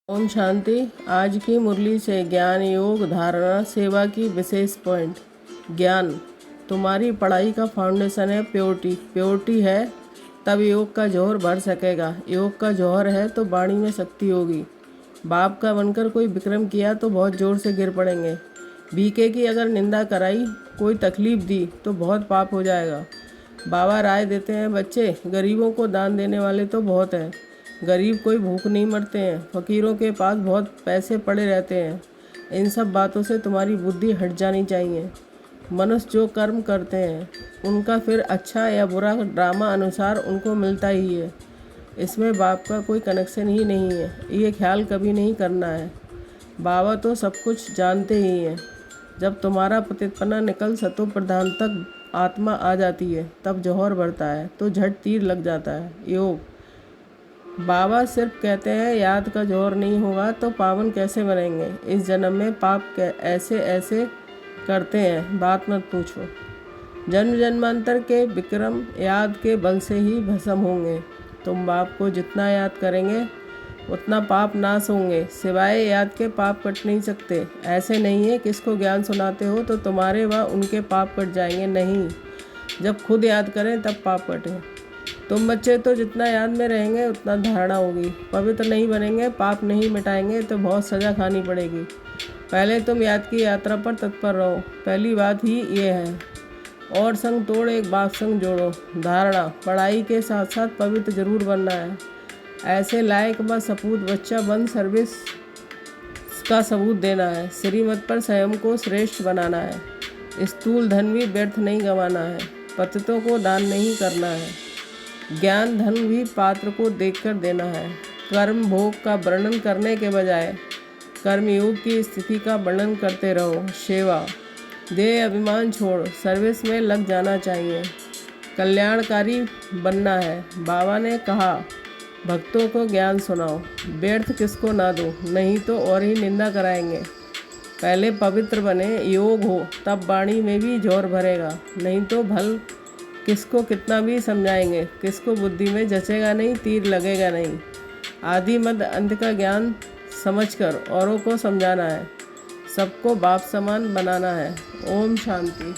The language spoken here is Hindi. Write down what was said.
ओम शांति। आज की मुरली से ज्ञान, योग, धारणा, सेवा की विशेष पॉइंट। ज्ञान तुम्हारी पढ़ाई का फाउंडेशन है। प्योरिटी है तब योग का जौहर भर सकेगा। योग का जौहर है तो वाणी में शक्ति होगी। बाप का बनकर कोई विक्रम किया तो बहुत जोर से गिर पड़ेंगे। बीके की अगर निंदा कराई, कोई तकलीफ दी तो बहुत पाप हो जाएगा। बाबा राय देते हैं, बच्चे गरीबों को दान देने वाले तो बहुत हैं। गरीब कोई भूख नहीं मरते हैं। फ़कीरों के पास बहुत पैसे पड़े रहते हैं। इन सब बातों से तुम्हारी बुद्धि हट जानी चाहिए। मनुष्य जो कर्म करते हैं उनका फिर अच्छा या बुरा ड्रामा अनुसार उनको मिलता ही है। इसमें बाप का कोई कनेक्शन ही नहीं है, ये ख्याल कभी नहीं करना है। बाबा तो सब कुछ जानते ही हैं। जब तुम्हारा पतितपना निकल सतो प्रधान तक आत्मा आ जाती है तब जौहर बढ़ता है तो झट तीर लग जाता है। योग बाबा सिर्फ कहते हैं याद का जौहर नहीं होगा तो पावन कैसे बनेंगे। इस जन्म में पाप ऐसे ऐसे करते हैं, बात मत पूछो। जन्म जन्मांतर के विक्रम याद के बल से ही भस्म होंगे। तुम बाप को जितना याद करेंगे उतना पाप नाश होंगे। सिवाय याद के पाप कट नहीं सकते। ऐसे नहीं है किसको ज्ञान सुनाते हो तो तुम्हारे व उनके पाप कट जाएंगे, नहीं। जब खुद याद करें तब पाप कटें। तुम बच्चे तो जितना याद में रहेंगे उतना धारणा होगी। पवित्र नहीं बनेंगे, पाप नहीं मिटाएंगे तो बहुत सज़ा खानी पड़ेगी। पहले तुम याद की यात्रा पर तत्पर रहो। पहली बात ही ये है। और संग तोड़ एक बाप संग जोड़ो। धारणा पढ़ाई के साथ साथ पवित्र जरूर बनना है। ऐसे लायक व सपूत बच्चा बन सर्विस का सबूत देना है। श्रीमत पर स्वयं को श्रेष्ठ बनाना है। स्थूल धन भी व्यर्थ नहीं गंवाना है। पतितों को दान नहीं करना है। ज्ञान धन भी पात्र को देखकर देना है। कर्म भोग का वर्णन करने के बजाय कर्मयोग की स्थिति का वर्णन करते रहो। सेवा देह अभिमान छोड़ सर्विस में लग जाना चाहिए। कल्याणकारी बनना है। बाबा ने कहा भक्तों को ज्ञान सुनाओ, व्यर्थ किसको ना दो, नहीं तो और ही निंदा कराएंगे। पहले पवित्र बने, योग हो, तब वाणी में भी जौहर भरेगा। नहीं तो भल किसको कितना भी समझाएंगे, किसको बुद्धि में जचेगा नहीं, तीर लगेगा नहीं। आदि मध्य अंत का ज्ञान समझकर औरों को समझाना है। सबको बाप समान बनाना है। ओम शांति।